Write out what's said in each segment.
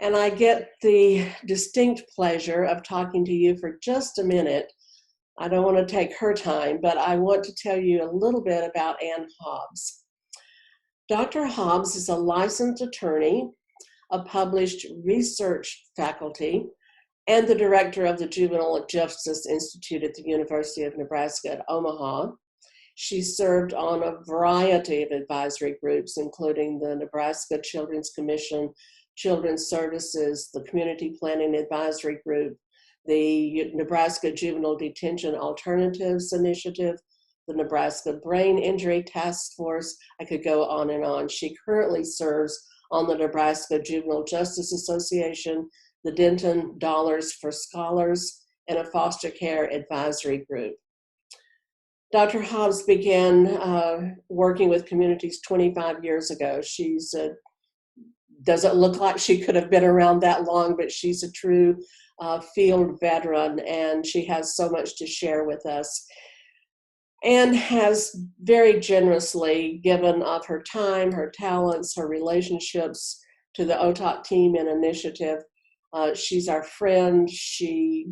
And I get the distinct pleasure of talking to you for just a minute. I don't want to take her time, but I want to tell you a little bit about Ann Hobbs. Dr. Hobbs is a licensed attorney, a published research faculty, and the director of the Juvenile Justice Institute at the University of Nebraska at Omaha. She served on a variety of advisory groups, including the Nebraska Children's Commission, Children's Services, the Community Planning Advisory Group, the Nebraska Juvenile Detention Alternatives Initiative, the Nebraska Brain Injury Task Force. I could go on and on. She currently serves on the Nebraska Juvenile Justice Association, the Denton Dollars for Scholars, and a foster care advisory group. Dr. Hobbs began working with communities 25 years ago. She's doesn't look like she could have been around that long, but she's a true field veteran, and she has so much to share with us, and has very generously given of her time, her talents, her relationships to the OTOK team and initiative. She's our friend. She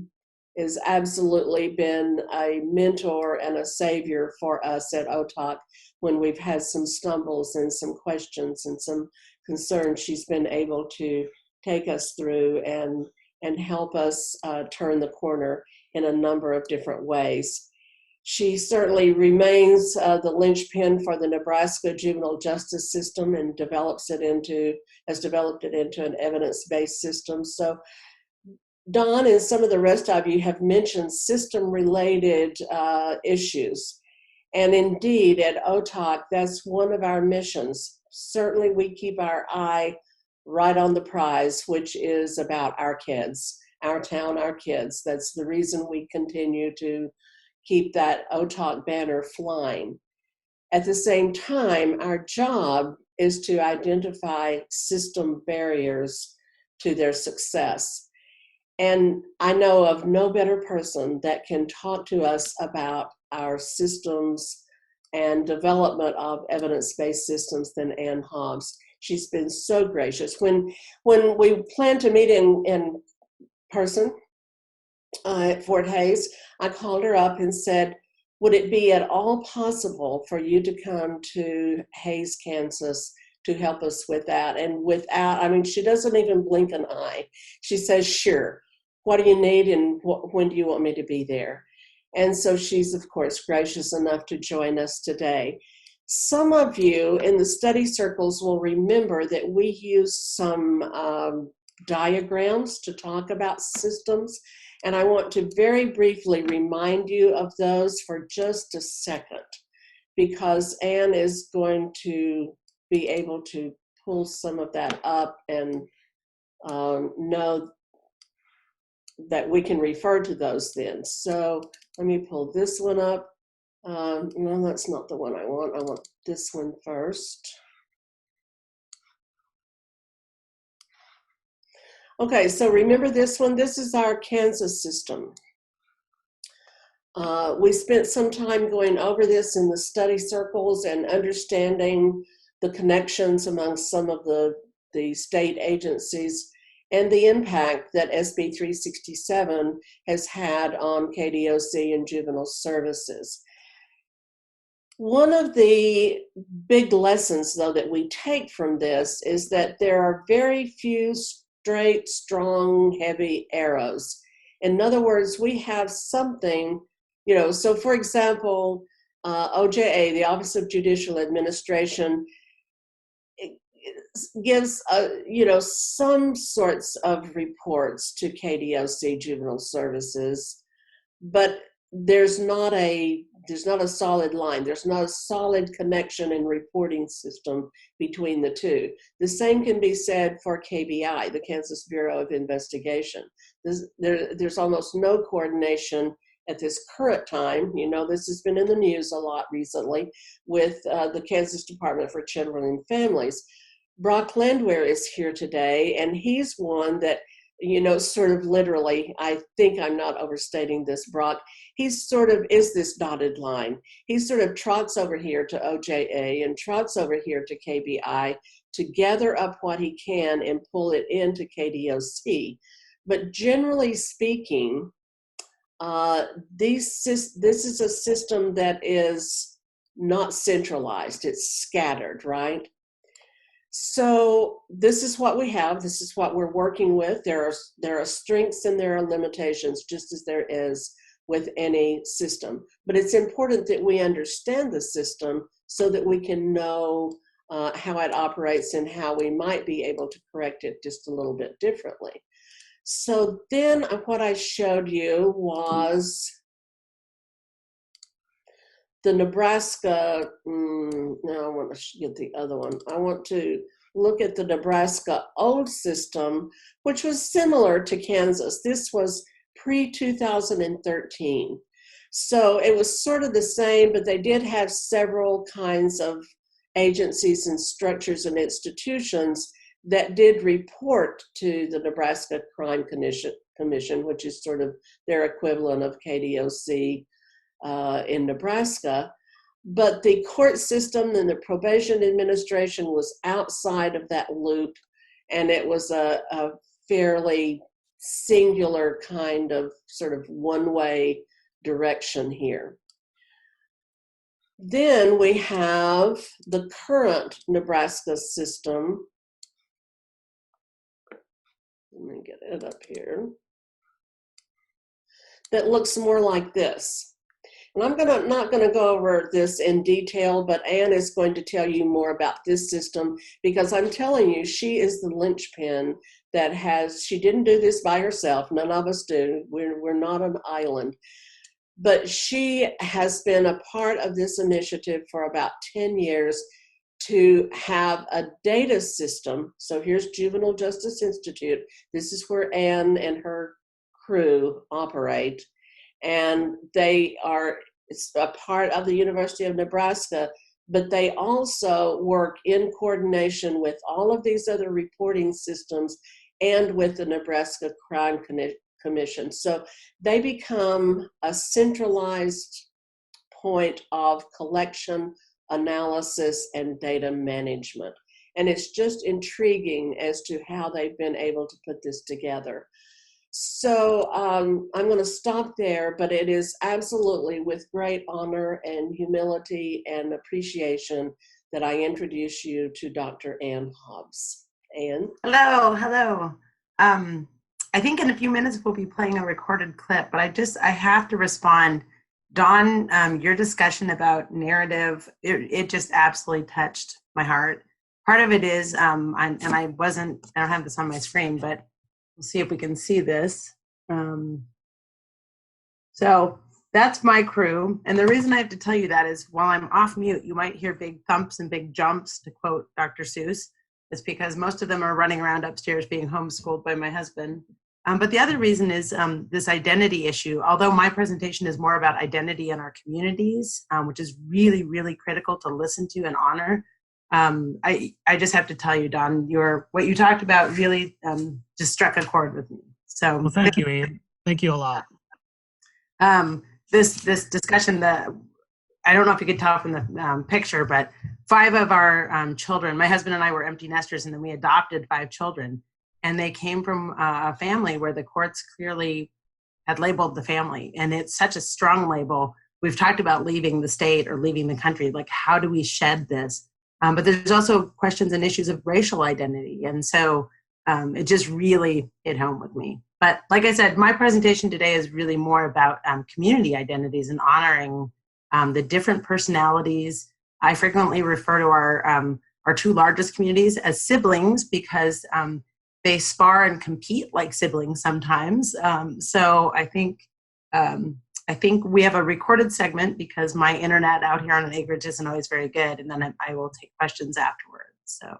has absolutely been a mentor and a savior for us at OTOK when we've had some stumbles and some questions and some concerns. She's been able to take us through and help us turn the corner in a number of different ways. She certainly remains the linchpin for the Nebraska juvenile justice system and has developed it into an evidence-based system. So Don and some of the rest of you have mentioned system-related issues. And indeed, at OTOK, that's one of our missions. Certainly, we keep our eye right on the prize, which is about our kids, our town, our kids. That's the reason we continue to keep that OTOK banner flying. At the same time, our job is to identify system barriers to their success. And I know of no better person that can talk to us about our systems and development of evidence-based systems than Ann Hobbs. She's been so gracious. When we planned to meet in person at Fort Hays, I called her up and said, would it be at all possible for you to come to Hays, Kansas to help us with that? And she doesn't even blink an eye. She says, sure. What do you need and when do you want me to be there? And so she's, of course, gracious enough to join us today. Some of you in the study circles will remember that we use some diagrams to talk about systems. And I want to very briefly remind you of those for just a second, because Ann is going to be able to pull some of that up and know that we can refer to those then. So let me pull this one up. No, that's not the one I want. I want this one first. Okay, so remember this one. This is our Kansas system. We spent some time going over this in the study circles and understanding the connections among some of the state agencies and the impact that SB 367 has had on KDOC and juvenile services. One of the big lessons, though, that we take from this is that there are very few straight, strong, heavy arrows. In other words, we have something, so for example, OJA, the Office of Judicial Administration, gives some sorts of reports to KDOC Juvenile Services, but there's not a solid line. There's not a solid connection and reporting system between the two. The same can be said for KBI, the Kansas Bureau of Investigation. There's almost no coordination at this current time. This has been in the news a lot recently with the Kansas Department for Children and Families. Brock Landwehr is here today, and he's one that sort of literally, I think I'm not overstating this, Brock, he sort of is this dotted line. He sort of trots over here to OJA and trots over here to KBI to gather up what he can and pull it into KDOC. But generally speaking, this is a system that is not centralized, it's scattered, right? So this is what we have. This is what we're working with. There are strengths and there are limitations, just as there is with any system. But it's important that we understand the system so that we can know how it operates and how we might be able to correct it just a little bit differently. So then what I showed you was the Nebraska, no, I want to get the other one. I want to look at the Nebraska old system, which was similar to Kansas. This was pre-2013. So it was sort of the same, but they did have several kinds of agencies and structures and institutions that did report to the Nebraska Crime Commission, which is sort of their equivalent of KDOC in Nebraska. But the court system and the probation administration was outside of that loop, and it was a fairly singular kind of sort of one-way direction here. Then we have the current Nebraska system. Let me get it up here. That looks more like this. And I'm not going to go over this in detail, but Anne is going to tell you more about this system, because I'm telling you, she is the linchpin that she didn't do this by herself. None of us do. We're not an island. But she has been a part of this initiative for about 10 years to have a data system. So here's Juvenile Justice Institute. This is where Anne and her crew operate. And it's a part of the University of Nebraska, but they also work in coordination with all of these other reporting systems and with the Nebraska Crime Commission. So they become a centralized point of collection, analysis, and data management. And it's just intriguing as to how they've been able to put this together. So I'm going to stop there, but it is absolutely with great honor and humility and appreciation that I introduce you to Dr. Ann Hobbs. Ann? Hello. I think in a few minutes we'll be playing a recorded clip, but I have to respond. Dawn, your discussion about narrative, it just absolutely touched my heart. Part of it is, I don't have this on my screen, but we'll see if we can see this. So that's my crew. And the reason I have to tell you that is while I'm off mute, you might hear big thumps and big jumps, to quote Dr. Seuss. It's because most of them are running around upstairs being homeschooled by my husband. But the other reason is this identity issue. Although my presentation is more about identity in our communities, which is really, really critical to listen to and honor. I just have to tell you, Don, what you talked about really just struck a chord with me. So, well, thank you, Anne. Thank you a lot. This discussion, I don't know if you could tell from the picture, but 5 of our children, my husband and I were empty nesters, and then we adopted 5 children, and they came from a family where the courts clearly had labeled the family, and it's such a strong label. We've talked about leaving the state or leaving the country, like how do we shed this? But there's also questions and issues of racial identity. And so it just really hit home with me. But like I said, my presentation today is really more about community identities and honoring the different personalities. I frequently refer to our 2 largest communities as siblings because they spar and compete like siblings sometimes. So I think we have a recorded segment because my internet out here on an acreage isn't always very good, and then I will take questions afterwards. So